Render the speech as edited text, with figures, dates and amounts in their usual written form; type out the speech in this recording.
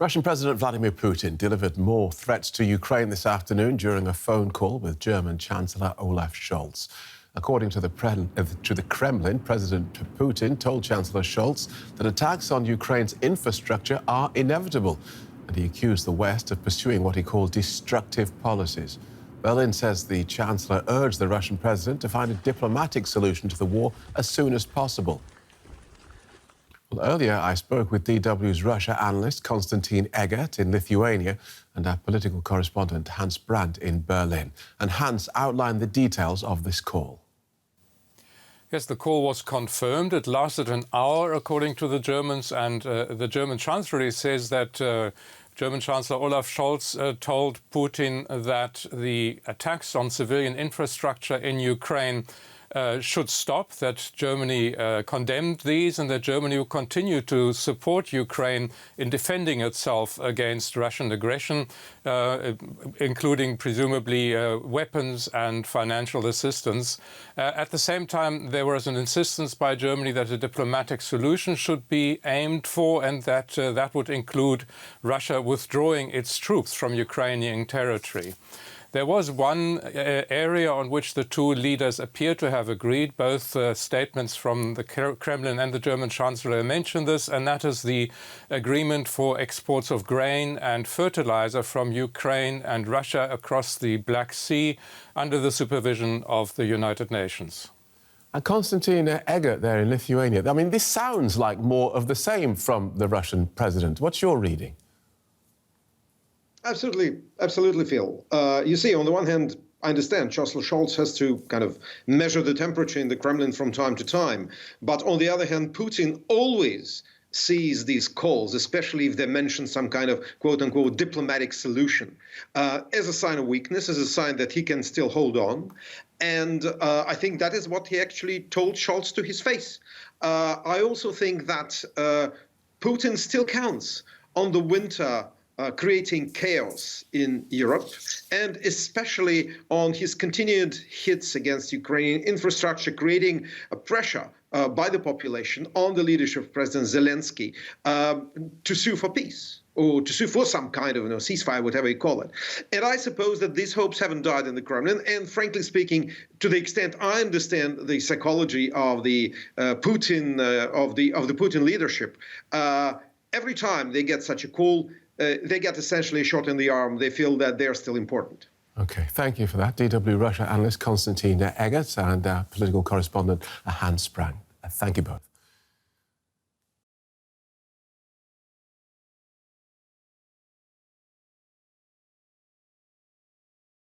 Russian President Vladimir Putin delivered more threats to Ukraine this afternoon during a phone call with German Chancellor Olaf Scholz. According to the Kremlin, President Putin told Chancellor Scholz that attacks on Ukraine's infrastructure are inevitable, and he accused the West of pursuing what he called destructive policies. Berlin says the Chancellor urged the Russian president to find a diplomatic solution to the war as soon as possible. Well, earlier, I spoke with DW's Russia analyst Konstantin Eggert in Lithuania and our political correspondent Hans Brandt in Berlin. And Hans outlined the details of this call. Yes, the call was confirmed. It lasted an hour, according to the Germans, and the German Chancellery says that German Chancellor Olaf Scholz told Putin that the attacks on civilian infrastructure in Ukraine should stop, that Germany condemned these and that Germany will continue to support Ukraine in defending itself against Russian aggression, including presumably weapons and financial assistance. At the same time, there was an insistence by Germany that a diplomatic solution should be aimed for, and that that would include Russia withdrawing its troops from Ukrainian territory. There was one area on which the two leaders appear to have agreed. Both statements from the Kremlin and the German Chancellor mention this, and that is the agreement for exports of grain and fertilizer from Ukraine and Russia across the Black Sea under the supervision of the United Nations. And Konstantin Eggert there in Lithuania. I mean, this sounds like more of the same from the Russian president. What's your reading? Absolutely, Phil. You see, on the one hand, I understand Chancellor Scholz has to kind of measure the temperature in the Kremlin from time to time. But on the other hand, Putin always sees these calls, especially if they mention some kind of quote-unquote diplomatic solution, as a sign of weakness, as a sign that he can still hold on. And I think that is what he actually told Scholz to his face. I also think that Putin still counts on the winter creating chaos in Europe, and especially on his continued hits against Ukrainian infrastructure, creating a pressure by the population on the leadership of President Zelensky to sue for peace, or to sue for some kind of ceasefire, whatever you call it. And I suppose that these hopes haven't died in the Kremlin. And frankly speaking, to the extent I understand the psychology of the Putin leadership, every time they get such a call, they get essentially a shot in the arm. They feel that they're still important. OK, thank you for that. DW Russia analyst Konstantin Eggert and political correspondent Hans Brandt. Thank you both.